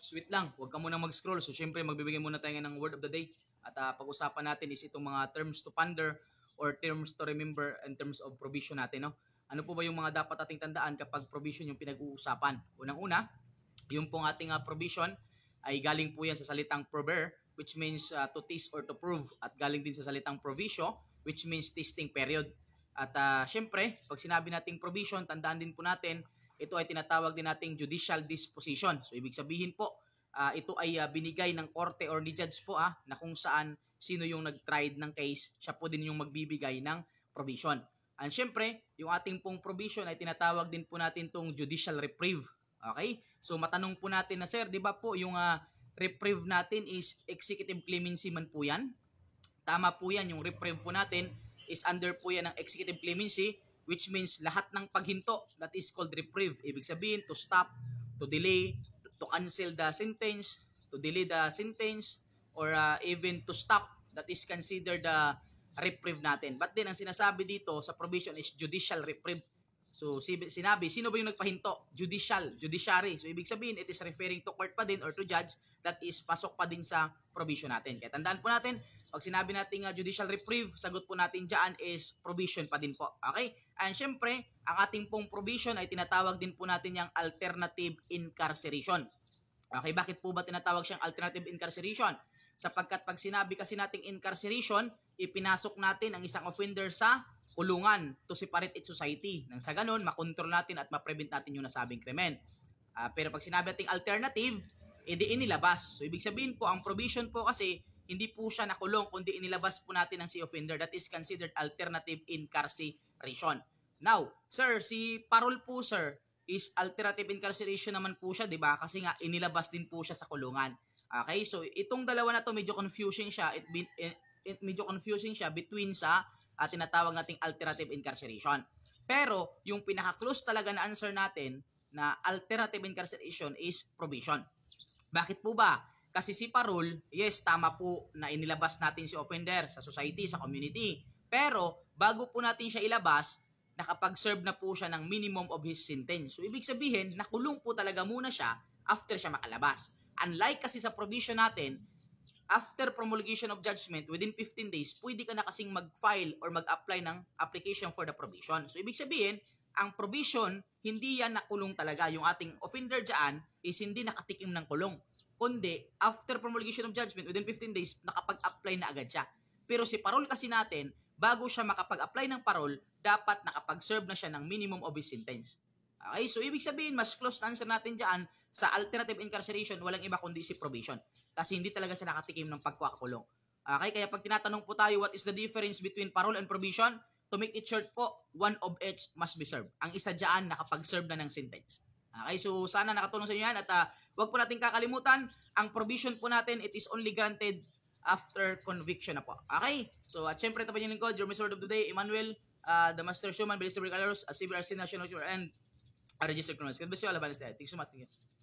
Sweet lang. Huwag ka muna mag-scroll. So, syempre, magbibigay muna tayo ng word of the day. At pag-usapan natin is itong mga terms to ponder or terms to remember in terms of provision natin. No? Ano po ba yung mga dapat ating tandaan kapag provision yung pinag-uusapan? Unang-una, yung pong ating provision ay galing po yan sa salitang prover, which means to test or to prove. At galing din sa salitang provisio, which means testing period. At syempre, pag sinabi nating provision, tandaan din po natin, ito ay tinatawag din nating judicial disposition. So, ibig sabihin po, ito ay binigay ng korte or ni judge po na kung saan sino yung nag-tried ng case, siya po din yung magbibigay ng provision. And syempre, yung ating pong provision ay tinatawag din po natin tong judicial reprieve. Okay? So, matanong po natin na, sir, di ba po yung reprieve natin is executive clemency man po yan? Tama po yan, yung reprieve po natin is under po yan ng executive clemency, which means lahat ng paghinto, that is called reprieve. Ibig sabihin, to stop, to delay, to cancel the sentence, to delay the sentence, or even to stop, that is considered the reprieve natin. But then, ang sinasabi dito sa provision is judicial reprieve. So, sinabi, sino ba yung nagpahinto? Judiciary. So, ibig sabihin, it is referring to court pa din or to judge, that is pasok pa din sa provision natin. Kaya tandaan po natin, pag sinabi natin judicial reprieve, sagot po natin dyan is provision pa din po. Okay? And syempre, ang ating pong provision ay tinatawag din po natin yung alternative incarceration. Okay, bakit po ba tinatawag siyang alternative incarceration? Sapagkat pag sinabi kasi nating incarceration, ipinasok natin ang isang offender sa kulungan to separate its society. Nang sa ganun, makontrol natin at ma-prevent natin yung nasabing krimen. Pero pag sinabi nating alternative, edi inilabas. So, ibig sabihin po, ang provision po kasi, hindi po siya nakulong, kundi inilabas po natin ang si offender. That is considered alternative incarceration. Now, sir, si parol po, sir, is alternative incarceration naman po siya, di ba? Kasi nga, inilabas din po siya sa kulungan. Okay, so itong dalawa na to, medyo confusing siya. Medyo confusing siya between sa tinatawag nating alternative incarceration. Pero, yung pinaka-close talaga na answer natin na alternative incarceration is provision. Bakit po ba? Kasi si parol, yes, tama po na inilabas natin si offender sa society, sa community. Pero, bago po natin siya ilabas, nakapag-serve na po siya ng minimum of his sentence. So, ibig sabihin, nakulong po talaga muna siya after siya makalabas. Unlike kasi sa provision natin, after promulgation of judgment, within 15 days, pwede ka na kasing mag-file or mag-apply ng application for the provision. So, ibig sabihin, ang provision, hindi yan nakulong talaga. Yung ating offender dyan is hindi nakatikim ng kulong. Kundi, after promulgation of judgment, within 15 days, nakapag-apply na agad siya. Pero si parol kasi natin, bago siya makapag-apply ng parol, dapat nakapag-serve na siya ng minimum of his sentence. Okay, so ibig sabihin, mas close na answer natin dyan sa alternative incarceration, walang iba kundi si provision. Kasi hindi talaga siya nakatikim ng pagkakakulong. Okay, kaya pag tinatanong po tayo, what is the difference between parole and provision? To make it short po, one of each must be served. Ang isa dyan, nakapag-serve na ng sentence. Okay, so sana nakatulong sa inyo yan at wag po natin kakalimutan, ang provision po natin, it is only granted after conviction na po. Okay, so at syempre ito pa yung lingkod, your Mr. of the Day, Emmanuel, the Master Showman, Ballistic Colors, a CBRC National and a Registered Criminals. God bless you all, have a nice day. Thank you so much. Thank you.